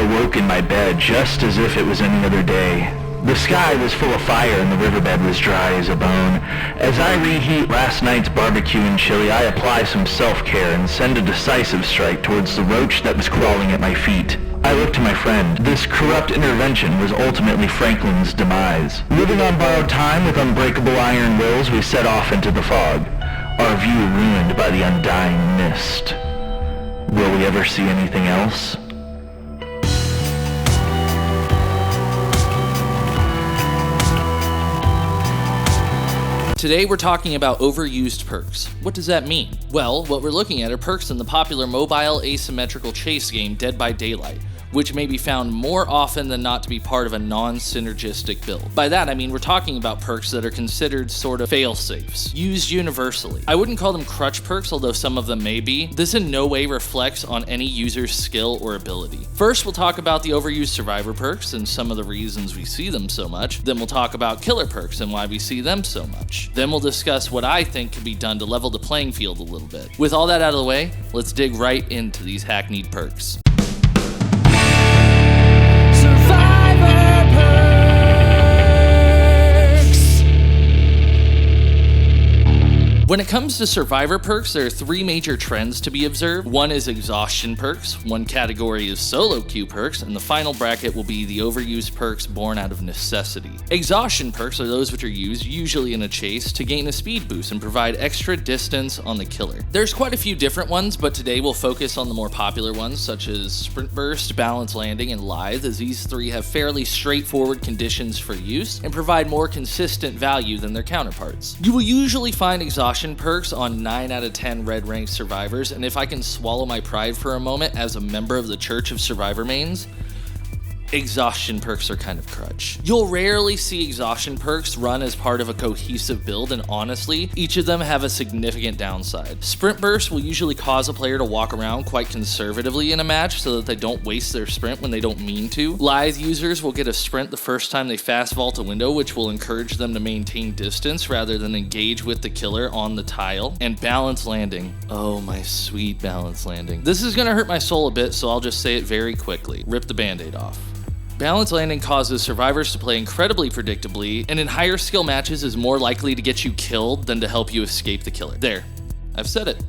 awoke in my bed just as if it was any other day. The sky was full of fire and the riverbed was dry as a bone. As I reheat last night's barbecue and chili, I apply some self-care and send a decisive strike towards the roach that was crawling at my feet. I look to my friend. This corrupt intervention was ultimately Franklin's demise. Living on borrowed time with unbreakable iron wills, we set off into the fog, our view ruined by the undying mist. Will we ever see anything else? Today we're talking about overused perks. What does that mean? Well, what we're looking at are perks in the popular mobile asymmetrical chase game Dead by Daylight, which may be found more often than not to be part of a non-synergistic build. By that I mean we're talking about perks that are considered sort of fail-safes, used universally. I wouldn't call them crutch perks, although some of them may be. This in no way reflects on any user's skill or ability. First, we'll talk about the overused survivor perks and some of the reasons we see them so much. Then we'll talk about killer perks and why we see them so much. Then we'll discuss what I think can be done to level the playing field a little bit. With all that out of the way, let's dig right into these hackneyed perks. When it comes to survivor perks, there are three major trends to be observed. One is exhaustion perks, one category is solo queue perks, and the final bracket will be the overused perks born out of necessity. Exhaustion perks are those which are used, usually in a chase, to gain a speed boost and provide extra distance on the killer. There's quite a few different ones, but today we'll focus on the more popular ones, such as sprint burst, balance landing, and lithe, as these three have fairly straightforward conditions for use and provide more consistent value than their counterparts. You will usually find exhaustion perks on 9 out of 10 red ranked survivors, and if I can swallow my pride for a moment as a member of the Church of Survivor mains, exhaustion perks are kind of crutch. You'll rarely see exhaustion perks run as part of a cohesive build, and honestly, each of them have a significant downside. Sprint burst will usually cause a player to walk around quite conservatively in a match so that they don't waste their sprint when they don't mean to. Lithe users will get a sprint the first time they fast vault a window, which will encourage them to maintain distance rather than engage with the killer on the tile. And balance landing. Oh, my sweet balance landing. This is gonna hurt my soul a bit, so I'll just say it very quickly. Rip the band-aid off. Balance landing causes survivors to play incredibly predictably, and in higher skill matches is more likely to get you killed than to help you escape the killer. There, I've said it.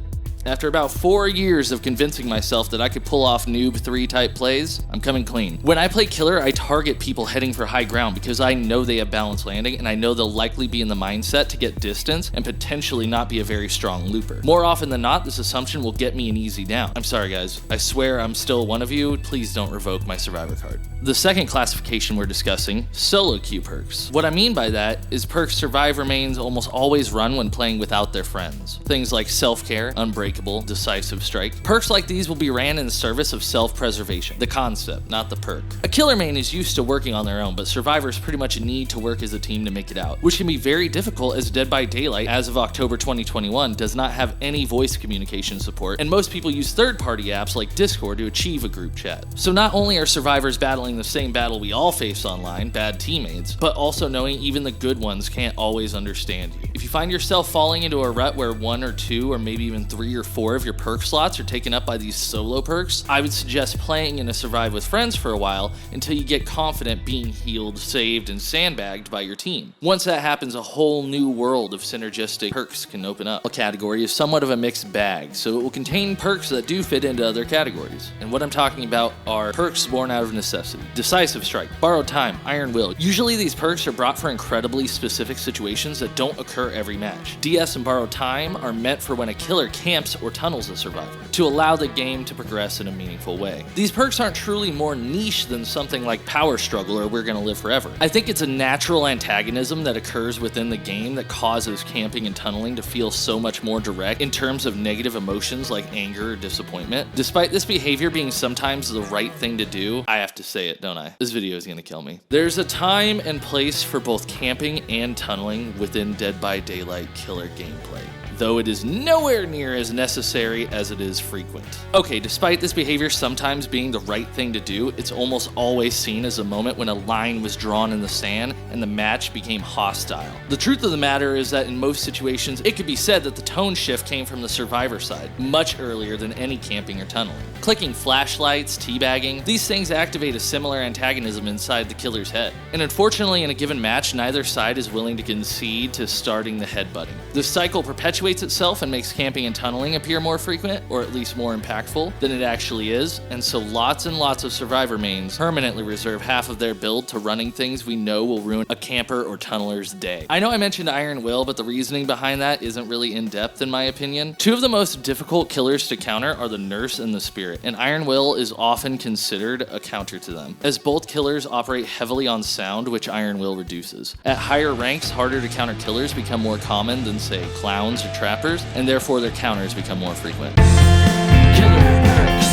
After about 4 years of convincing myself that I could pull off noob 3 type plays, I'm coming clean. When I play killer, I target people heading for high ground because I know they have balance landing and I know they'll likely be in the mindset to get distance and potentially not be a very strong looper. More often than not, this assumption will get me an easy down. I'm sorry guys, I swear I'm still one of you, please don't revoke my survivor card. The second classification we're discussing, solo queue perks. What I mean by that is perks survivor mains almost always run when playing without their friends. Things like self-care, unbreakable, decisive strike. Perks like these will be ran in service of self-preservation. The concept, not the perk. A killer main is used to working on their own, but survivors pretty much need to work as a team to make it out, which can be very difficult as Dead by Daylight, as of October 2021, does not have any voice communication support, and most people use third-party apps like Discord to achieve a group chat. So not only are survivors battling the same battle we all face online, bad teammates, but also knowing even the good ones can't always understand you. If you find yourself falling into a rut where 1 or 2 or maybe even 3 or 4 of your perk slots are taken up by these solo perks, I would suggest playing in a survive with friends for a while until you get confident being healed, saved, and sandbagged by your team. Once that happens, a whole new world of synergistic perks can open up. A category is somewhat of a mixed bag, so it will contain perks that do fit into other categories. And what I'm talking about are perks born out of necessity. Decisive strike, borrowed time, iron will. Usually these perks are brought for incredibly specific situations that don't occur every match. DS and borrowed time are meant for when a killer camps or tunnels a survivor, to allow the game to progress in a meaningful way. These perks aren't truly more niche than something like Power Struggle or We're Gonna Live Forever. I think it's a natural antagonism that occurs within the game that causes camping and tunneling to feel so much more direct in terms of negative emotions like anger or disappointment. Despite this behavior being sometimes the right thing to do, I have to say it, don't I? This video is gonna kill me. There's a time and place for both camping and tunneling within Dead by Daylight killer gameplay. though it is nowhere near as necessary as it is frequent. Okay, despite this behavior sometimes being the right thing to do, it's almost always seen as a moment when a line was drawn in the sand and the match became hostile. The truth of the matter is that in most situations, it could be said that the tone shift came from the survivor side, much earlier than any camping or tunneling. Clicking flashlights, teabagging, these things activate a similar antagonism inside the killer's head. And unfortunately, in a given match, neither side is willing to concede to starting the headbutting. This cycle perpetuates itself and makes camping and tunneling appear more frequent, or at least more impactful, than it actually is, and so lots and lots of survivor mains permanently reserve half of their build to running things we know will ruin a camper or tunneler's day. I know I mentioned Iron Will, but the reasoning behind that isn't really in-depth in my opinion. Two of the most difficult killers to counter are the Nurse and the Spirit, and Iron Will is often considered a counter to them, as both killers operate heavily on sound, which Iron Will reduces. At higher ranks, harder to counter killers become more common than, say, clowns or trappers, and therefore their counters become more frequent. Killer perks.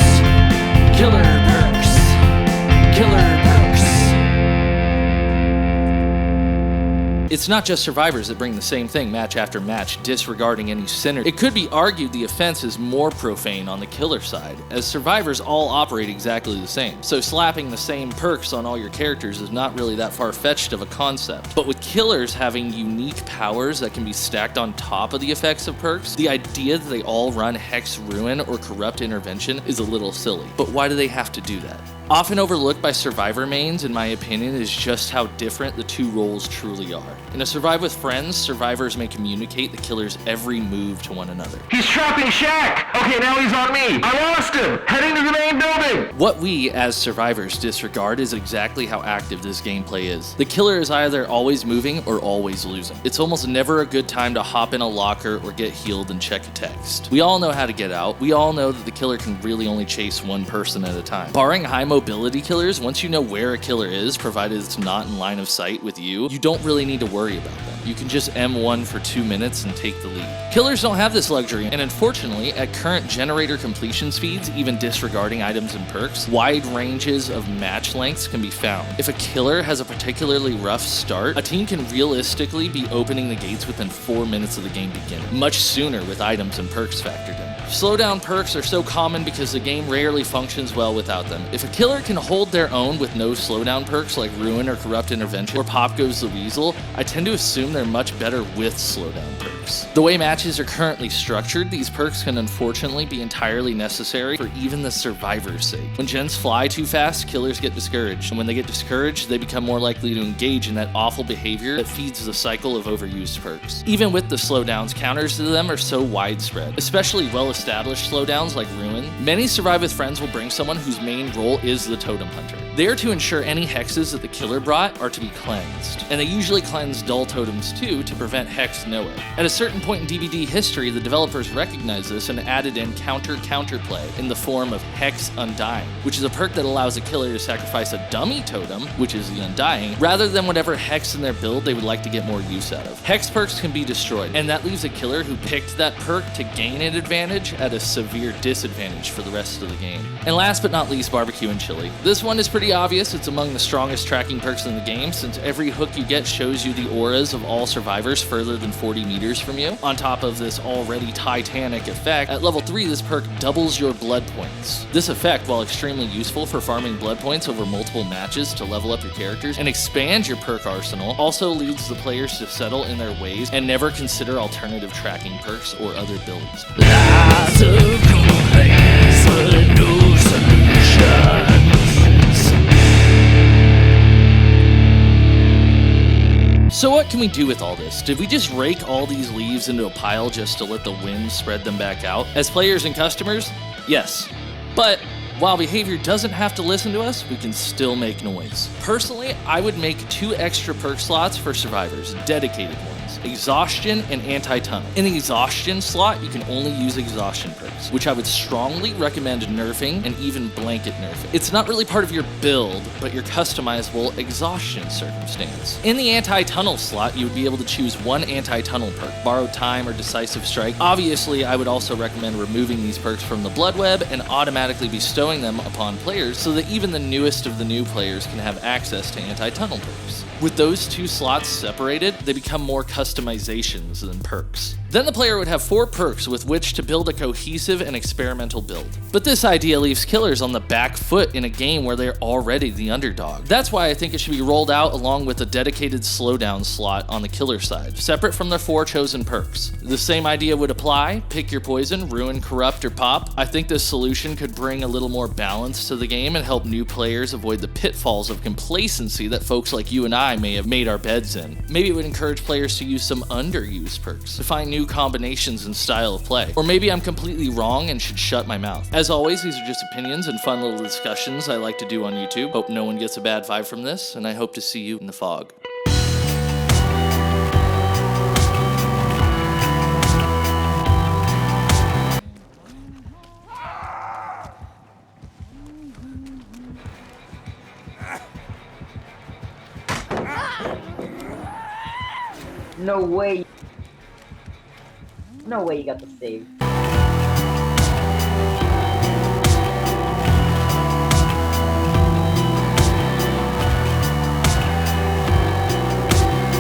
Killer perks. Killer perks. It's not just survivors that bring the same thing match after match, disregarding any synergy. It could be argued the offense is more profane on the killer side, as survivors all operate exactly the same. So slapping the same perks on all your characters is not really that far-fetched of a concept. But with killers having unique powers that can be stacked on top of the effects of perks, the idea that they all run Hex Ruin or Corrupt Intervention is a little silly. But why do they have to do that? Often overlooked by survivor mains, in my opinion, is just how different the two roles truly are. In a Survive with Friends, survivors may communicate the killer's every move to one another. He's trapping Shaq! Okay, now he's on me! I lost him! Heading to the main building! What we, as survivors, disregard is exactly how active this gameplay is. The killer is either always moving or always losing. It's almost never a good time to hop in a locker or get healed and check a text. We all know how to get out. We all know that the killer can really only chase one person at a time. Barring high mobility killers, once you know where a killer is, provided it's not in line of sight with you, you don't really need to worry about them. You can just M1 for 2 minutes and take the lead. Killers don't have this luxury, and unfortunately, at current generator completion speeds, even disregarding items and perks, wide ranges of match lengths can be found. If a killer has a particularly rough start, a team can realistically be opening the gates within 4 minutes of the game beginning, much sooner with items and perks factored in. Slowdown perks are so common because the game rarely functions well without them. If a killer can hold their own with no slowdown perks like Ruin or Corrupt Intervention or Pop Goes the Weasel, I tend to assume they're much better with slowdown perks. The way matches are currently structured, these perks can unfortunately be entirely necessary for even the survivor's sake. When gens fly too fast, killers get discouraged, and when they get discouraged, they become more likely to engage in that awful behavior that feeds the cycle of overused perks. Even with the slowdowns, counters to them are so widespread, especially well-established slowdowns like Ruin. Many Survive with Friends will bring someone whose main role is the totem hunter. They are to ensure any hexes that the killer brought are to be cleansed, and they usually cleanse dull totems too to prevent hex Noah. At a certain point in DVD history, the developers recognized this and added in counterplay in the form of Hex Undying, which is a perk that allows a killer to sacrifice a dummy totem, which is the Undying, rather than whatever hex in their build they would like to get more use out of. Hex perks can be destroyed, and that leaves a killer who picked that perk to gain an advantage at a severe disadvantage for the rest of the game. And last but not least, barbecue and chili. This one is pretty obvious. It's among the strongest tracking perks in the game, since every hook you get shows you the auras of all survivors further than 40 meters from you. On top of this already titanic effect, at level 3 this perk doubles your blood points. This effect, while extremely useful for farming blood points over multiple matches to level up your characters and expand your perk arsenal, also leads the players to settle in their ways and never consider alternative tracking perks or other builds. Lots of complaints, but no solutions. So what can we do with all this? Did we just rake all these leaves into a pile just to let the wind spread them back out? As players and customers, yes. But while behavior doesn't have to listen to us, we can still make noise. Personally, I would make 2 extra perk slots for survivors, dedicated ones. Exhaustion and anti-tunnel. In the exhaustion slot, you can only use exhaustion perks, which I would strongly recommend nerfing and even blanket nerfing. It's not really part of your build, but your customizable exhaustion circumstance. In the anti-tunnel slot, you would be able to choose 1 anti-tunnel perk, Borrowed Time or Decisive Strike. Obviously, I would also recommend removing these perks from the blood web and automatically bestowing them upon players so that even the newest of the new players can have access to anti-tunnel perks. With those 2 slots separated, they become more customizations than perks. Then the player would have 4 perks with which to build a cohesive and experimental build. But this idea leaves killers on the back foot in a game where they're already the underdog. That's why I think it should be rolled out along with a dedicated slowdown slot on the killer side, separate from their 4 chosen perks. The same idea would apply: pick your poison, ruin, corrupt, or pop. I think this solution could bring a little more balance to the game and help new players avoid the pitfalls of complacency that folks like you and I may have made our beds in. Maybe it would encourage players to use some underused perks to find new combinations and style of play. Or maybe I'm completely wrong and should shut my mouth. As always, these are just opinions and fun little discussions I like to do on YouTube. Hope no one gets a bad vibe from this, and I hope to see you in the fog. No way. No way you got the save.